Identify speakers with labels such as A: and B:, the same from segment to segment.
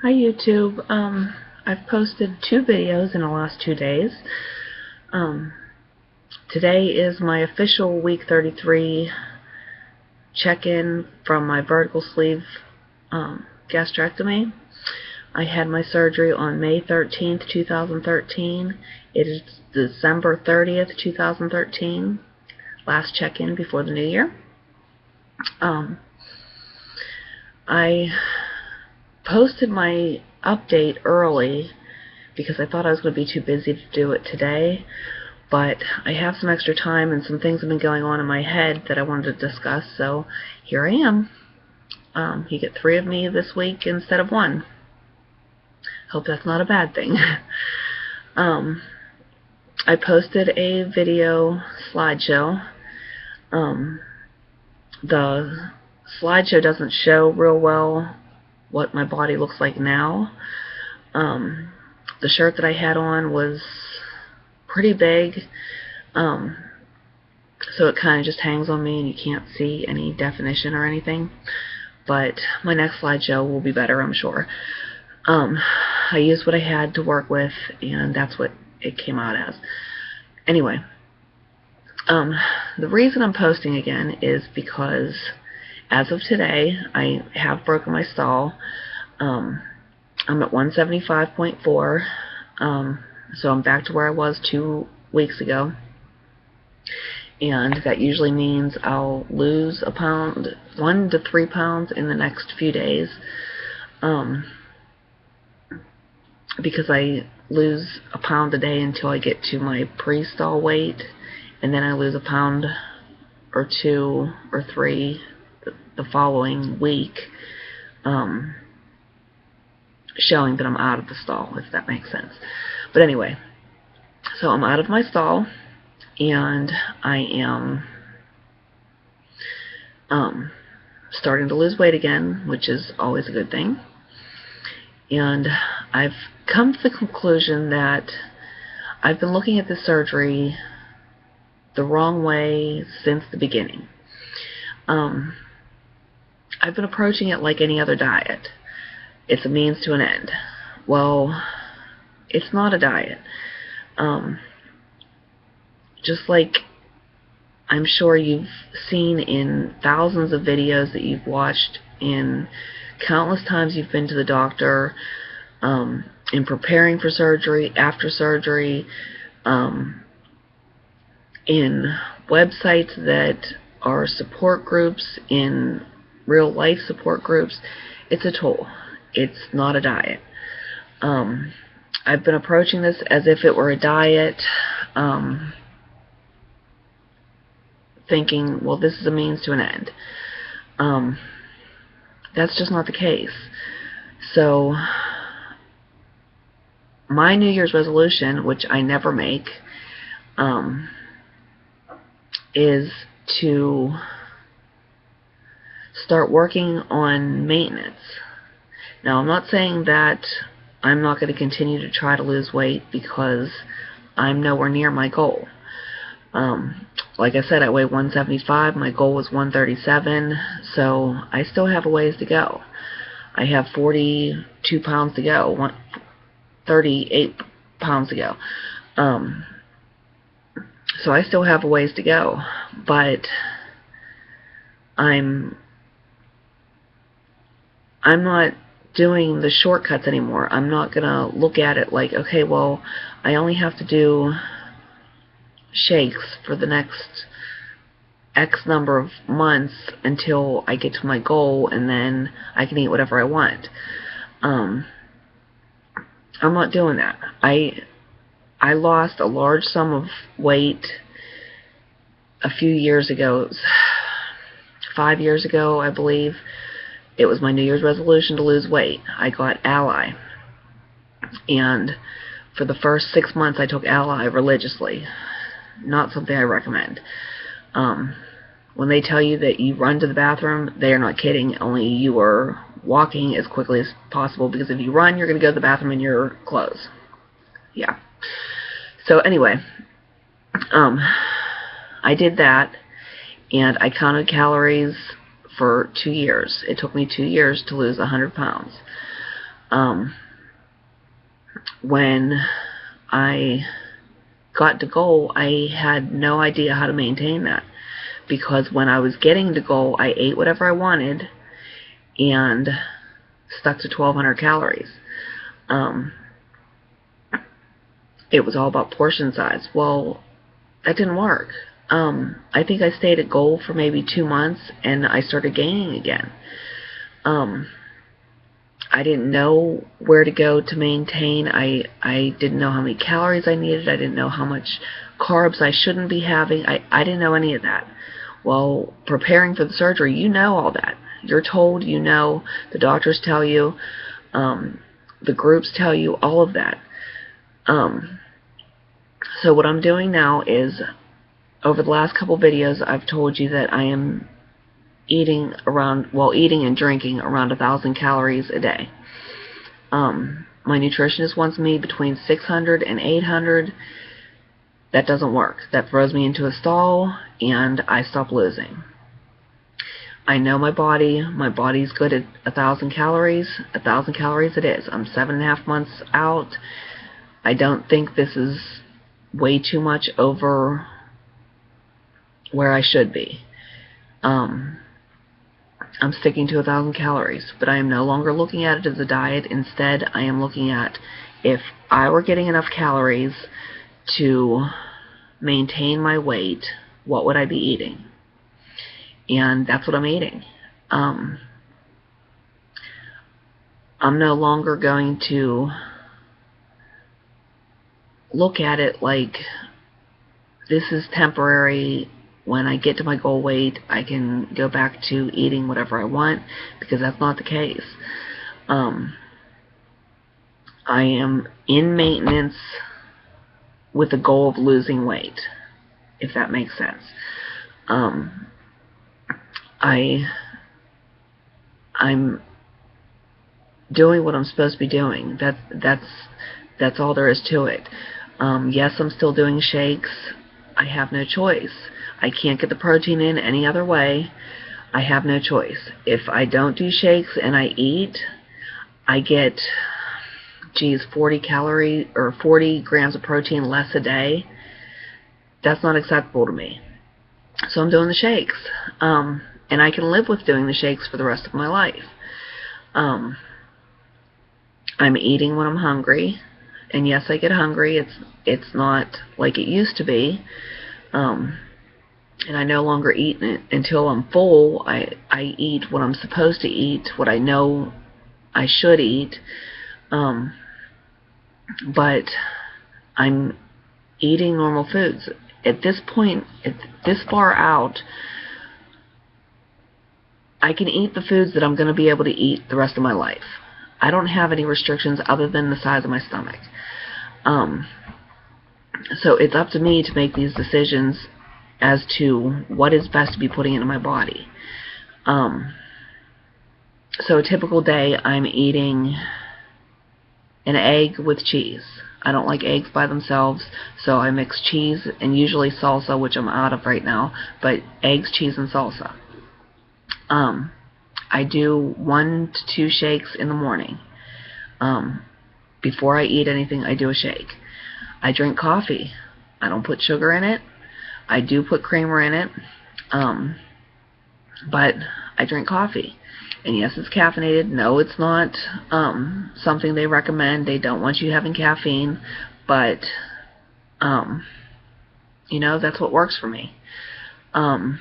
A: Hi YouTube. I've posted 2 videos in the last 2 days. Um, Today is my official week 33 check-in from my vertical sleeve gastrectomy. I had my surgery on May 13th, 2013. It is December 30th, 2013. Last check-in before the new year. I posted my update early because I thought I was going to be too busy to do it today, but I have some extra time and some things have been going on in my head that I wanted to discuss, so here I am. You get 3 of me this week instead of 1. Hope that's not a bad thing. I posted a video slideshow. The slideshow doesn't show real well what my body looks like now. The shirt that I had on was pretty big, so it kind of just hangs on me and you can't see any definition or anything. But my next slideshow will be better, I'm sure. I used what I had to work with, and that's what it came out as. Anyway, the reason I'm posting again is because as of today, I have broken my stall. I'm at 175.4, so I'm back to where I was 2 weeks ago. And that usually means I'll lose a pound, 1 to 3 pounds in the next few days, because I lose a pound a day until I get to my pre-stall weight, and then I lose a pound or 2 or 3 the following week, showing that I'm out of the stall, if that makes sense. But anyway, so I'm out of my stall, and I am starting to lose weight again, which is always a good thing. And I've come to the conclusion that I've been looking at this surgery the wrong way since the beginning. I've been approaching it like any other diet. It's a means to an end. Well, it's not a diet. Just like I'm sure you've seen in thousands of videos that you've watched, in countless times you've been to the doctor, in preparing for surgery, after surgery, in websites that are support groups, in real life support groups. It's a tool. It's not a diet. I've been approaching this as if it were a diet, thinking, well, this is a means to an end. That's just not the case. So my New Year's resolution, which I never make, is to start working on maintenance. Now, I'm not saying that I'm not going to continue to try to lose weight, because I'm nowhere near my goal. Like I said, I weigh 175. My goal was 137, so I still have a ways to go. I have 42 pounds to go, 38 pounds to go. So I still have a ways to go, but I'm not doing the shortcuts anymore. I'm not gonna look at it like, okay, well, I only have to do shakes for the next X number of months until I get to my goal, and then I can eat whatever I want. I'm not doing that. I lost a large sum of weight a few years ago. It was 5 years ago, I believe. It was my New Year's resolution to lose weight. I got Ally, and for the first 6 months I took Ally religiously. Not something I recommend. When they tell you that you run to the bathroom, they are not kidding, only you are walking as quickly as possible, because if you run, you're going to go to the bathroom in your clothes. Yeah. So anyway, I did that, and I counted calories for 2 years. It took me 2 years to lose 100 pounds. When I got to goal, I had no idea how to maintain that, because when I was getting to goal, I ate whatever I wanted and stuck to 1,200 calories. It was all about portion size. Well, that didn't work. I think I stayed at goal for maybe 2 months, and I started gaining again. I didn't know where to go to maintain. I didn't know how many calories I needed. I didn't know how much carbs I shouldn't be having. I didn't know any of that. Well, preparing for the surgery, you know all that. You're told, you know, the doctors tell you, the groups tell you, all of that. So what I'm doing now is, over the last couple videos, I've told you that I am eating and drinking around 1,000 calories a day. My nutritionist wants me between 600 and 800. That doesn't work. That throws me into a stall, and I stop losing. I know my body. My body's good at 1,000 calories. 1,000 calories it is. I'm 7.5 months out. I don't think this is way too much over where I should be. I'm sticking to 1,000 calories, but I am no longer looking at it as a diet. Instead, I am looking at, if I were getting enough calories to maintain my weight, what would I be eating? And that's what I'm eating. I'm no longer going to look at it like this is temporary. When I get to my goal weight, I can go back to eating whatever I want, because that's not the case. I am in maintenance with the goal of losing weight, if that makes sense. I'm doing what I'm supposed to be doing. That's all there is to it. Yes, I'm still doing shakes. I have no choice. I can't get the protein in any other way. I have no choice. If I don't do shakes and I eat, I get, 40 grams of protein less a day. That's not acceptable to me. So I'm doing the shakes. And I can live with doing the shakes for the rest of my life. I'm eating when I'm hungry. And yes, I get hungry. It's not like it used to be. And I no longer eat until I'm full. I eat what I'm supposed to eat, what I know I should eat. But I'm eating normal foods. At this point, this far out, I can eat the foods that I'm going to be able to eat the rest of my life. I don't have any restrictions other than the size of my stomach. So it's up to me to make these decisions as to what is best to be putting into my body. So a typical day, I'm eating an egg with cheese. I don't like eggs by themselves, so I mix cheese and usually salsa, which I'm out of right now, but eggs, cheese, and salsa. I do 1 to 2 shakes in the morning. Before I eat anything, I do a shake. I drink coffee. I don't put sugar in it. I do put creamer in it, but I drink coffee. And yes, it's caffeinated. No, it's not something they recommend. They don't want you having caffeine, but you know, that's what works for me. I'm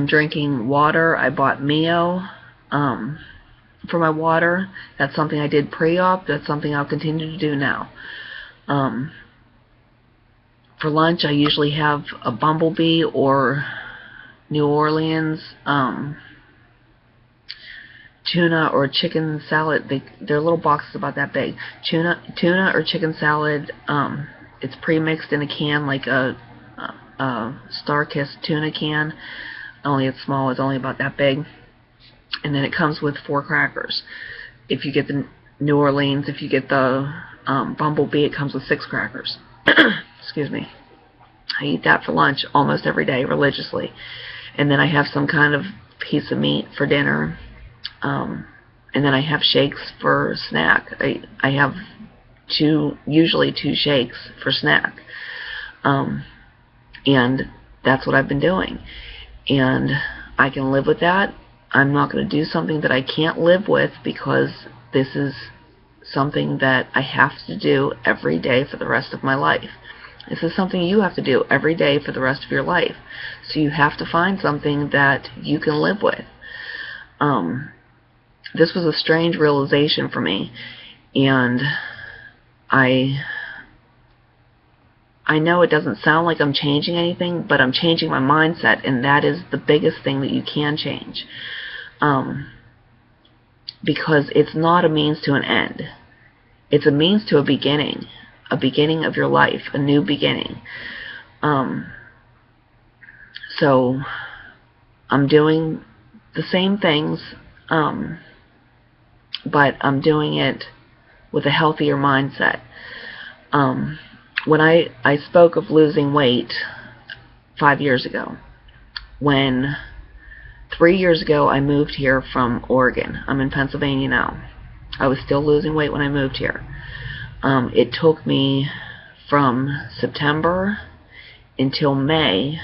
A: drinking water. I bought Mio for my water. That's something I did pre-op. That's something I'll continue to do now. For lunch, I usually have a Bumblebee or New Orleans tuna or chicken salad. They're little boxes about that big. Tuna or chicken salad. It's pre-mixed in a can, like a Star-Kissed tuna can. Only it's small. It's only about that big. And then it comes with 4 crackers. If you get the New Orleans, if you get the Bumblebee, it comes with 6 crackers. Excuse me. I eat that for lunch almost every day, religiously. And then I have some kind of piece of meat for dinner. And and then I have shakes for snack. I have usually two shakes for snack. And that's what I've been doing. And I can live with that. I'm not going to do something that I can't live with, because this is something that I have to do every day for the rest of my life. This is something you have to do every day for the rest of your life. So you have to find something that you can live with. This was a strange realization for me, and I know it doesn't sound like I'm changing anything, but I'm changing my mindset, and that is the biggest thing that you can change. Because it's not a means to an end. It's a means to a beginning of your life, a new beginning. So I'm doing the same things, but I'm doing it with a healthier mindset. When I spoke of losing weight 5 years ago, when 3 years ago I moved here from Oregon. I'm in Pennsylvania now. I was still losing weight when I moved here. It took me from September until May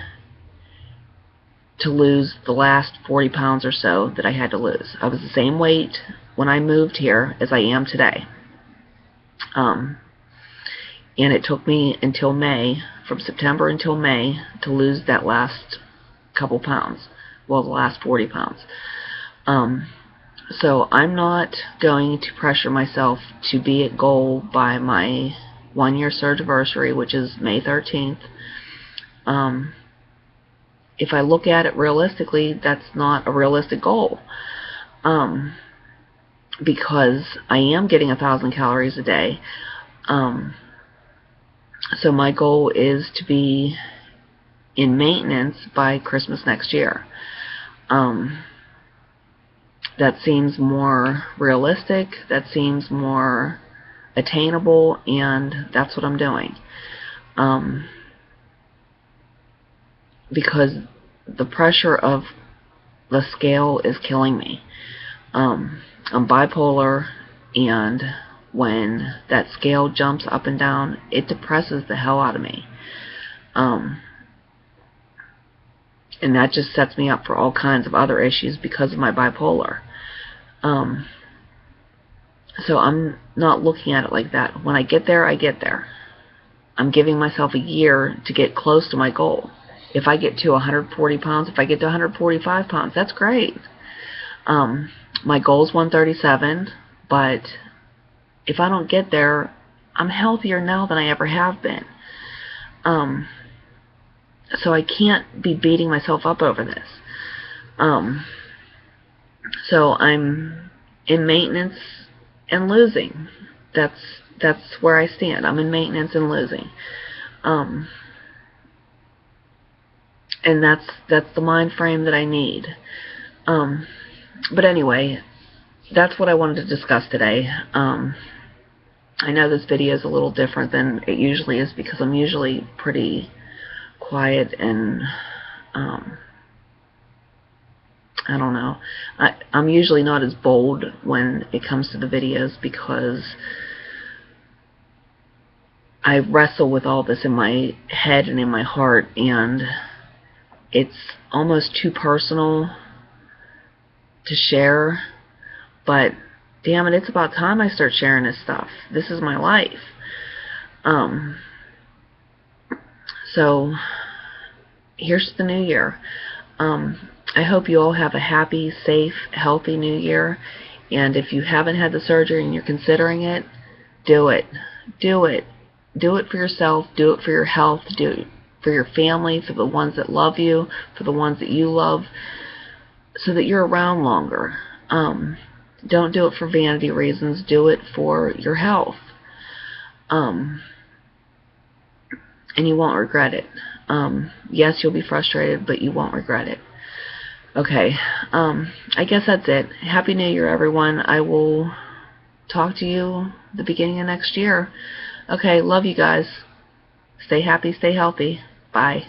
A: to lose the last 40 pounds or so that I had to lose. I was the same weight when I moved here as I am today. And it took me until May, from September until May, to lose that last couple pounds. Well, the last 40 pounds. So I'm not going to pressure myself to be at goal by my 1-year surge anniversary, which is May 13th. If I look at it realistically, that's not a realistic goal. Because I am getting 1,000 calories a day. So my goal is to be in maintenance by Christmas next year. That seems more realistic, that seems more attainable, and that's what I'm doing. Because the pressure of the scale is killing me. I'm bipolar, and when that scale jumps up and down, it depresses the hell out of me. And that just sets me up for all kinds of other issues because of my bipolar. So I'm not looking at it like that. When I get there, I get there. I'm giving myself a year to get close to my goal. If I get to 140 pounds, if I get to 145 pounds, that's great. My goal is 137, but if I don't get there, I'm healthier now than I ever have been. So I can't be beating myself up over this. So I'm in maintenance and losing. That's where I stand. I'm in maintenance and losing. And that's the mind frame that I need. But anyway, that's what I wanted to discuss today. I know this video is a little different than it usually is, because I'm usually pretty quiet and I don't know. I'm usually not as bold when it comes to the videos, because I wrestle with all this in my head and in my heart, and it's almost too personal to share. But damn it, it's about time I start sharing this stuff. This is my life. So here's the new year. I hope you all have a happy, safe, healthy new year. And if you haven't had the surgery and you're considering it, do it. Do it. Do it for yourself. Do it for your health. Do it for your family, for the ones that love you, for the ones that you love, so that you're around longer. Don't do it for vanity reasons. Do it for your health. And you won't regret it. Yes, you'll be frustrated, but you won't regret it. Okay, I guess that's it. Happy New Year, everyone. I will talk to you the beginning of next year. Okay, love you guys. Stay happy, stay healthy. Bye.